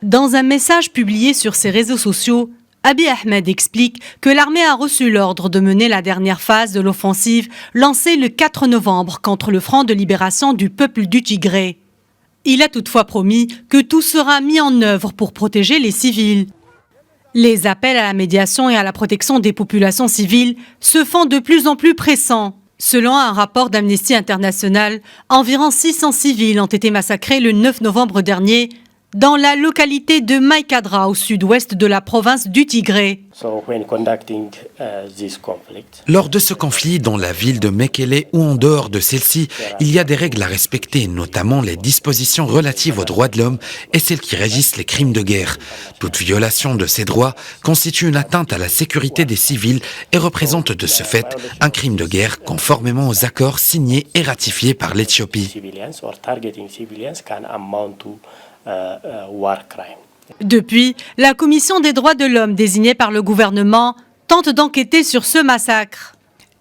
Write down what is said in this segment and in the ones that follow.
Dans un message publié sur ses réseaux sociaux, Abiy Ahmed explique que l'armée a reçu l'ordre de mener la dernière phase de l'offensive lancée le 4 novembre contre le Front de libération du peuple du Tigré. Il a toutefois promis que tout sera mis en œuvre pour protéger les civils. Les appels à la médiation et à la protection des populations civiles se font de plus en plus pressants. Selon un rapport d'Amnesty International, environ 600 civils ont été massacrés le 9 novembre dernier dans la localité de Maïkadra, au sud-ouest de la province du Tigré. Lors de ce conflit, dans la ville de Mekele ou en dehors de celle-ci, il y a des règles à respecter, notamment les dispositions relatives aux droits de l'homme et celles qui régissent les crimes de guerre. Toute violation de ces droits constitue une atteinte à la sécurité des civils et représente de ce fait un crime de guerre conformément aux accords signés et ratifiés par l'Éthiopie. Depuis, la Commission des droits de l'homme désignée par le gouvernement tente d'enquêter sur ce massacre.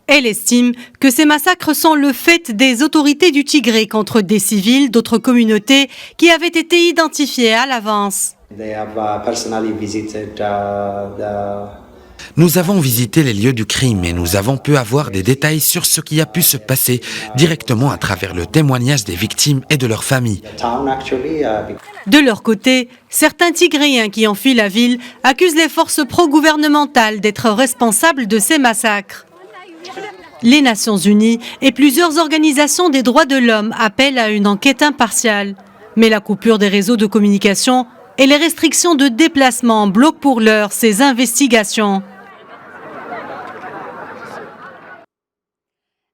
Elle estime que ces massacres sont le fait des autorités du Tigré contre des civils d'autres communautés qui avaient été identifiés à l'avance. Nous avons visité les lieux du crime et nous avons pu avoir des détails sur ce qui a pu se passer directement à travers le témoignage des victimes et de leurs familles. De leur côté, certains Tigréens qui ont fui la ville accusent les forces pro-gouvernementales d'être responsables de ces massacres. Les Nations Unies et plusieurs organisations des droits de l'homme appellent à une enquête impartiale. Mais la coupure des réseaux de communication et les restrictions de déplacement bloquent pour l'heure ces investigations.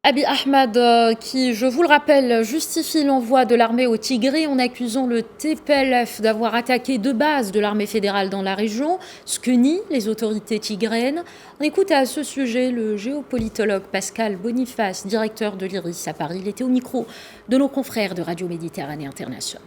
Abiy Ahmed, qui, je vous le rappelle, justifie l'envoi de l'armée au Tigré en accusant le TPLF d'avoir attaqué deux bases de l'armée fédérale dans la région, ce que nient les autorités tigréennes. On écoute à ce sujet le géopolitologue Pascal Boniface, directeur de l'IRIS à Paris. Il était au micro de nos confrères de Radio Méditerranée Internationale.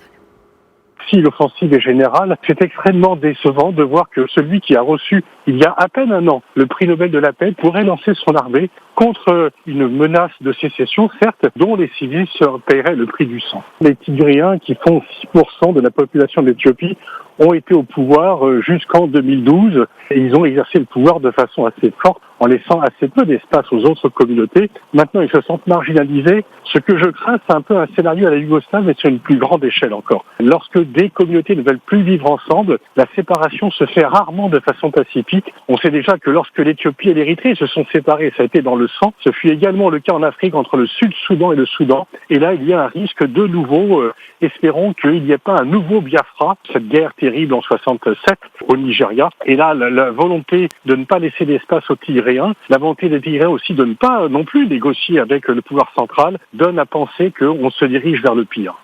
Si l'offensive est générale, c'est extrêmement décevant de voir que celui qui a reçu, il y a à peine un an, le prix Nobel de la paix pourrait lancer son armée contre une menace de sécession, certes, dont les civils se paieraient le prix du sang. Les Tigréens, qui font 6% de la population d'Éthiopie, ont été au pouvoir jusqu'en 2012 et ils ont exercé le pouvoir de façon assez forte en laissant assez peu d'espace aux autres communautés. Maintenant, ils se sentent marginalisés. Ce que je crains, c'est un peu un scénario à la Yougoslave, mais sur une plus grande échelle encore. Lorsque des communautés ne veulent plus vivre ensemble, la séparation se fait rarement de façon pacifique. On sait déjà que lorsque l'Éthiopie et l'Érythrée se sont séparés, ça a été dans le sang. Ce fut également le cas en Afrique entre le Sud-Soudan et le Soudan. Et là, il y a un risque de nouveau. Espérons qu'il n'y ait pas un nouveau Biafra, cette guerre terrible en 67 au Nigeria. Et là, la volonté de ne pas laisser d'espace aux Tigréens, la volonté des Tigréens aussi de ne pas non plus négocier avec le pouvoir central, donne à penser qu'on se dirige vers le pire.